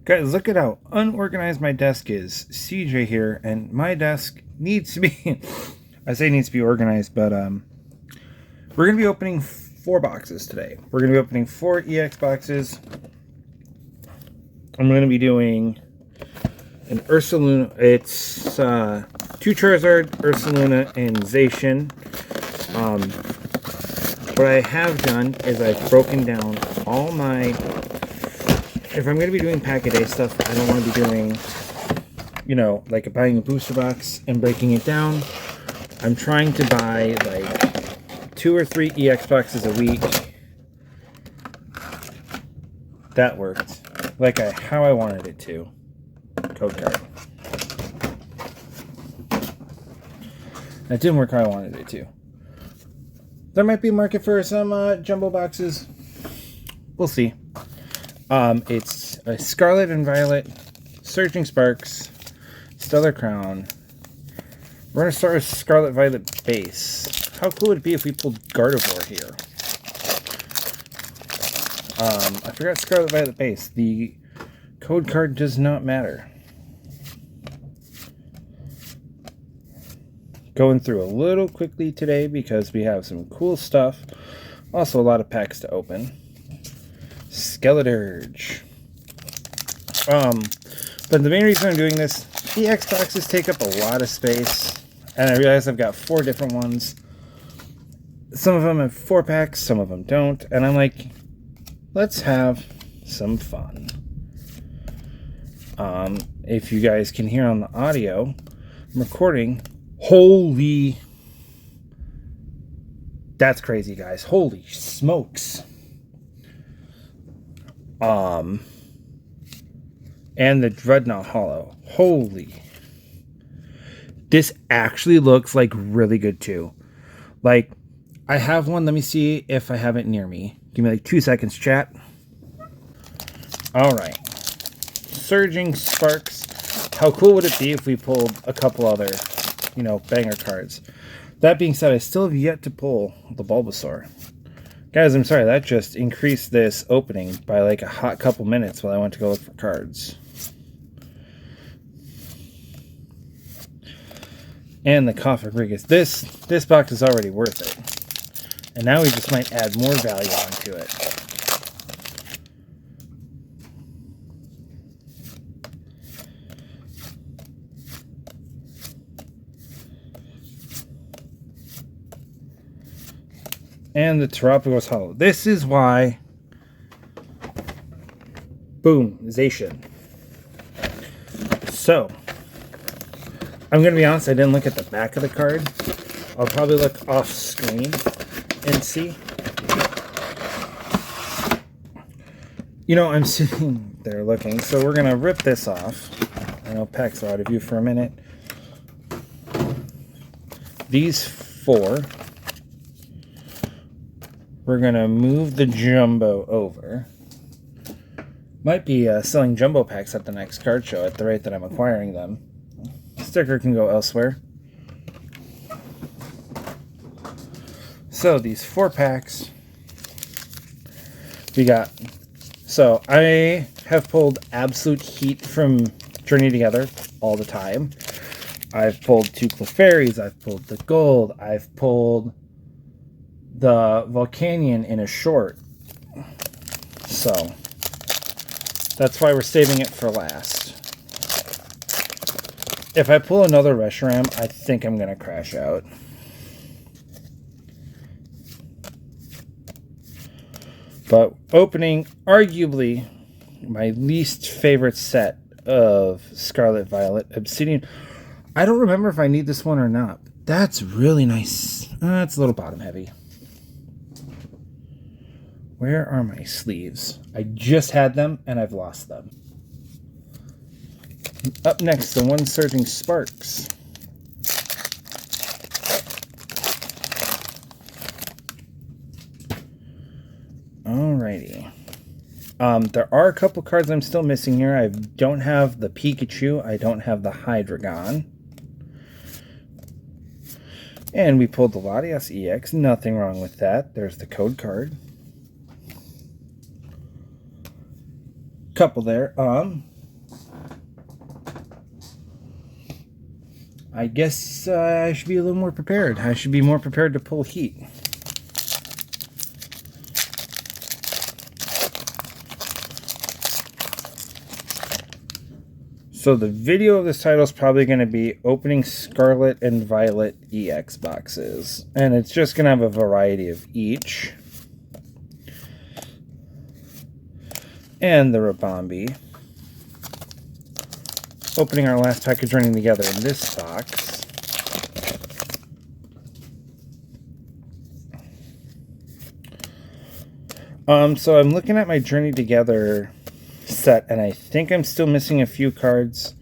Guys, look at how unorganized my desk is. CJ here, and my desk needs to be I say needs to be organized, but we're gonna be opening 4 boxes today. We're gonna be opening 4 EX boxes. I'm gonna be doing an Ursaluna. It's 2 Charizard, Ursaluna, and Zacian. What I have done is I've broken down all my... If I'm going to be doing pack a day stuff, I don't want to be doing, you know, like buying a booster box and breaking it down. I'm trying to buy like 2 or 3 EX boxes a week. That worked like how I wanted it to. Code card. That didn't work how I wanted it to. There might be a market for some jumbo boxes. We'll see. It's a Scarlet and Violet, Surging Sparks, Stellar Crown. We're going to start with Scarlet Violet base. How cool would it be if we pulled Gardevoir here? I forgot Scarlet Violet base. The code card does not matter. Going through a little quickly today because we have some cool stuff. Also a lot of packs to open. Skeleturge. But the main reason I'm doing this, the EX boxes take up a lot of space, and I realize I've got 4 different ones. Some of them have 4 packs, some of them don't, and I'm like, let's have some fun. If you guys can hear on the audio, I'm recording. Holy, that's crazy, guys. Holy smokes. And the Dreadnought Hollow. Holy. This actually looks like really good too. Like, I have one. Let me see if I have it near me. Give me like 2 seconds, chat. Alright. Surging Sparks. How cool would it be if we pulled a couple other, you know, banger cards? That being said, I still have yet to pull the Bulbasaur. Guys, I'm sorry, that just increased this opening by like a hot couple minutes while I went to go look for cards. And the Cofagrigus. This box is already worth it. And now we just might add more value onto it. And the Terapagos Hollow. This is why... Boom. Zacian. So, I'm going to be honest, I didn't look at the back of the card. I'll probably look off screen and see. You know, I'm sitting there looking, so we're going to rip this off. I know Pack's out of view for a minute. These 4... We're going to move the Jumbo over. Might be selling Jumbo packs at the next card show at the rate that I'm acquiring them. Sticker can go elsewhere. So these 4 packs. We got... So I have pulled Absolute Heat from Journey Together all the time. I've pulled 2 Clefairies. I've pulled the Gold. I've pulled... the Volcanion in a short. So that's why we're saving it for last. If I pull another Reshiram, I think I'm going to crash out. But opening arguably my least favorite set of Scarlet Violet Obsidian. I don't remember if I need this one or not. That's really nice. It's a little bottom heavy. Where are my sleeves? I just had them, and I've lost them. Up next, the 1 Surging Sparks. Alrighty. There are a couple cards I'm still missing here. I don't have the Pikachu. I don't have the Hydreigon. And we pulled the Latias EX. Nothing wrong with that. There's the code card. Couple there. I guess I should be a little more prepared. I should be more prepared to pull heat. So the video of this title is probably going to be opening Scarlet and Violet EX boxes. And it's just going to have a variety of each. And the Ribombee. Opening our last package running together in this box. So I'm looking at my Journey Together set, and I think I'm still missing a few cards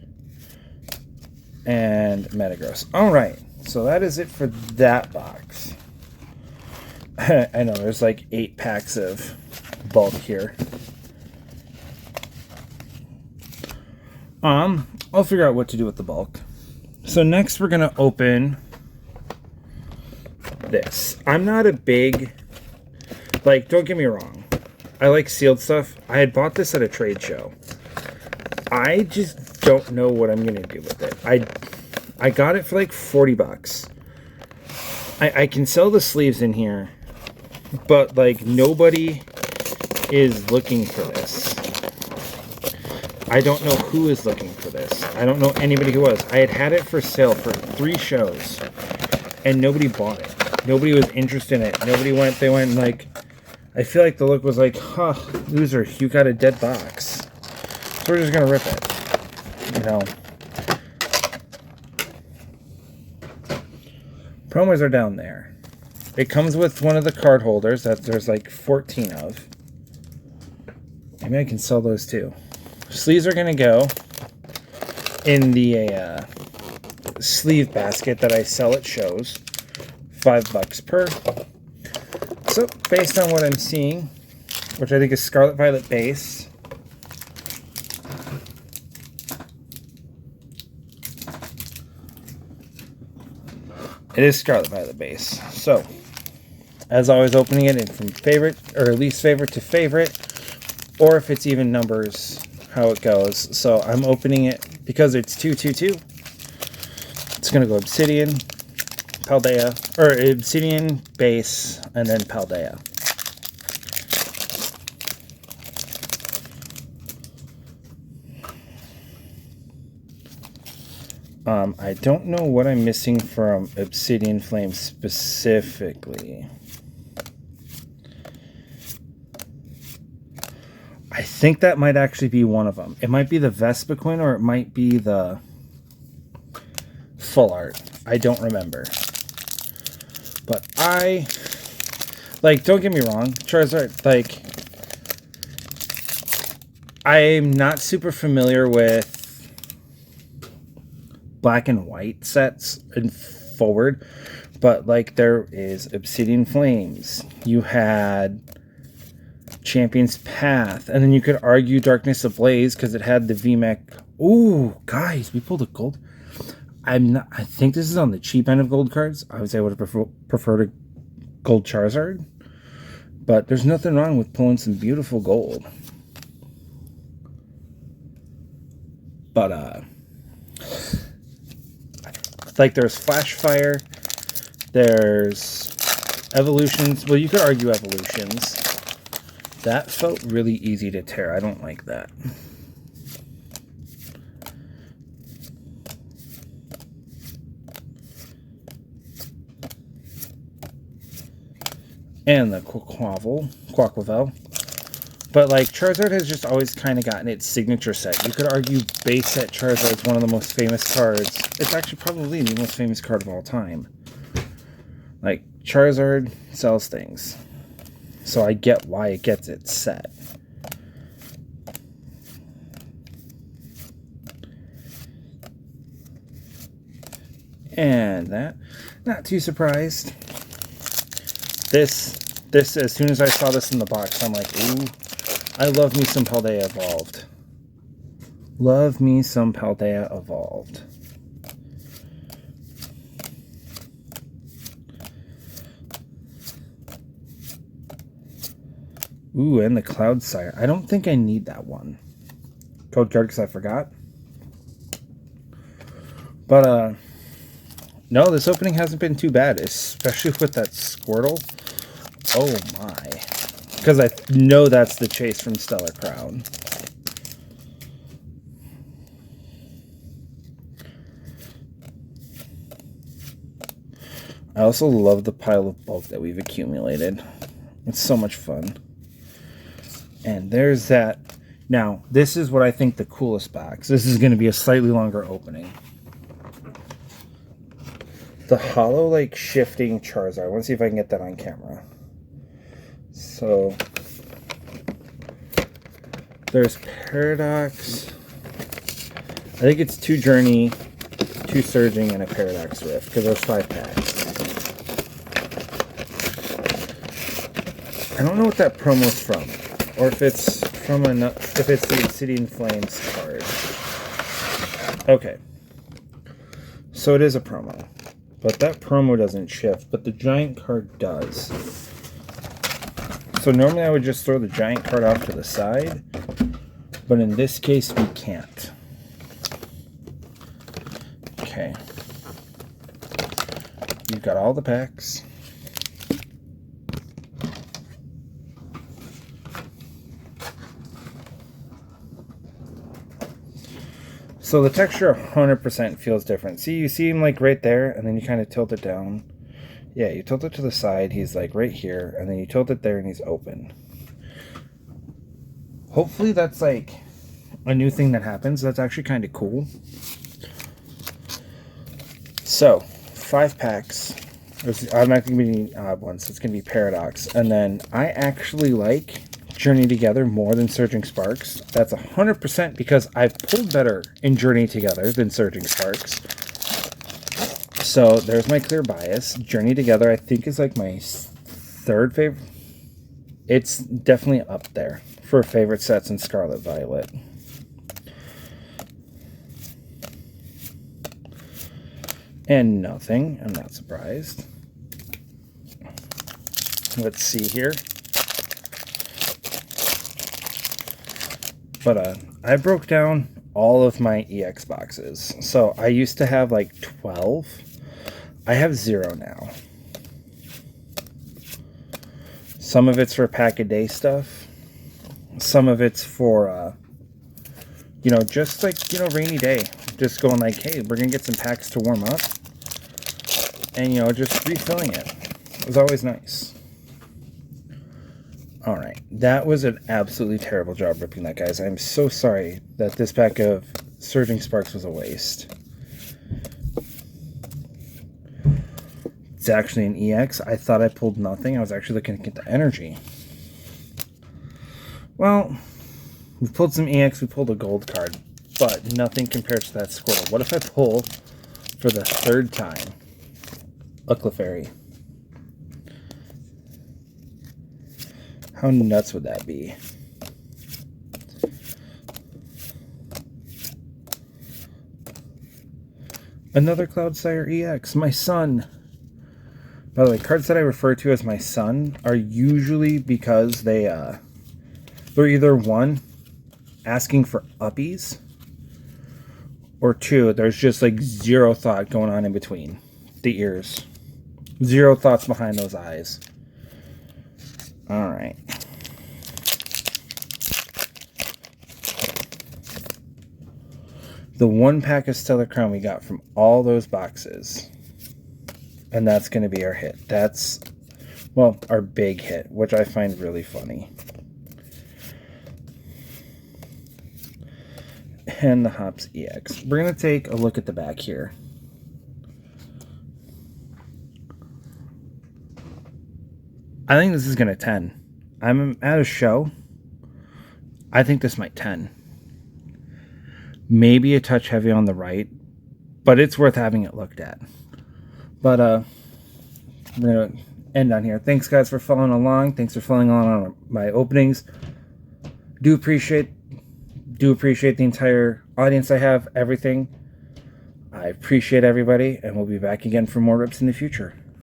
and Metagross. Alright, so that is it for that box. I know, there's like 8 packs of bulk here. I'll figure out what to do with the bulk. So next we're going to open this. I'm not a big, like, don't get me wrong, I like sealed stuff. I had bought this at a trade show. I just don't know what I'm going to do with it. I got it for like 40 bucks. I can sell the sleeves in here, but like nobody is looking for this. I don't know who is looking for this. I don't know anybody who was. I had it for sale for 3 shows, and nobody bought it. Nobody was interested in it. Nobody went. They went like, I feel like the look was like, huh, loser, you got a dead box. So we're just gonna rip it. You know. Promos are down there. It comes with one of the card holders that there's like 14 of. Maybe I can sell those too. Sleeves are going to go in the sleeve basket that I sell at shows. $5 per. So, based on what I'm seeing, which I think is Scarlet Violet base. It is Scarlet Violet base. So, as always, opening it in from favorite or least favorite to favorite, or if it's even numbers, how it goes. So I'm opening it because it's 222. It's gonna go Obsidian, Paldea, or Obsidian base, and then Paldea. I don't know what I'm missing from Obsidian Flame specifically. I think that might actually be one of them. It might be the Vespiquen or it might be the full art. I don't remember. But like, don't get me wrong, Charizard, like, I'm not super familiar with black and white sets and forward, but like there is Obsidian Flames. You had Champion's Path, and then you could argue Darkness Ablaze because it had the VMAX. Ooh, guys, we pulled a gold. I think this is on the cheap end of gold cards. I would say I would have preferred a gold Charizard, but there's nothing wrong with pulling some beautiful gold. But like there's Flash Fire, there's Evolutions. Well, you could argue Evolutions. That felt really easy to tear. I don't like that. And the Quaquavel. But like Charizard has just always kind of gotten its signature set. You could argue base set Charizard is one of the most famous cards. It's actually probably the most famous card of all time. Like Charizard sells things. So I get why it gets its set. And that, not too surprised. This, as soon as I saw this in the box, I'm like, ooh, I love me some Paldea Evolved. Love me some Paldea Evolved. Ooh, and the Cloudsire. I don't think I need that one. Code card because I forgot. But, No, this opening hasn't been too bad, especially with that Squirtle. Oh my. Because I know that's the chase from Stellar Crown. I also love the pile of bulk that we've accumulated. It's so much fun. And there's that. Now, this is what I think the coolest box. This is going to be a slightly longer opening. The hollow, like, shifting Charizard. I want to see if I can get that on camera. So, there's Paradox. I think it's 2 Journey, 2 Surging, and a Paradox Rift, because there's 5 packs. I don't know what that promo's from, or if it's from if it's the Obsidian Flames card. Okay, so it is a promo, but that promo doesn't shift, but the giant card does. So normally I would just throw the giant card off to the side, but in this case we can't. Okay, you've got all the packs. So the texture 100% feels different. See, you see him like right there, and then you kind of tilt it down. Yeah, you tilt it to the side, he's like right here, and then you tilt it there and he's open. Hopefully that's like a new thing that happens. That's actually kind of cool. So, 5 packs. There's automatically going to be odd ones. It's going to be Paradox. And then I actually like Journey Together more than Surging Sparks. That's 100% because I've pulled better in Journey Together than Surging Sparks. So there's my clear bias. Journey Together I think is like my 3rd favorite. It's definitely up there for favorite sets in Scarlet Violet. And nothing. I'm not surprised. Let's see here. But I broke down all of my EX boxes. So I used to have like 12. I have 0 now. Some of it's for pack-a-day stuff. Some of it's for, you know, just like, you know, rainy day. Just going like, hey, we're going to get some packs to warm up. And, you know, just refilling it. It was always nice. Alright, that was an absolutely terrible job ripping that, guys. I'm so sorry that this pack of Surging Sparks was a waste. It's actually an EX. I thought I pulled nothing. I was actually looking to get the energy. Well, we pulled some EX. We pulled a gold card, but nothing compared to that Squirtle. What if I pull, for the 3rd time, a Clefairy? How nuts would that be? Another Cloudsire EX, my son. By the way, cards that I refer to as my son are usually because they're either 1, asking for uppies, or 2, there's just like 0 thought going on in between the ears. 0 thoughts behind those eyes. Alright. The 1 pack of Stellar Crown we got from all those boxes. And that's going to be our hit. That's, well, our big hit, which I find really funny. And the Hops EX. We're going to take a look at the back here. I think this is going to 10. I'm at a show. I think this might 10. Maybe a touch heavy on the right, but it's worth having it looked at. But we're going to end on here. Thanks, guys, for following along. Thanks for following along on my openings. Do appreciate the entire audience I have, everything. I appreciate everybody, and we'll be back again for more rips in the future.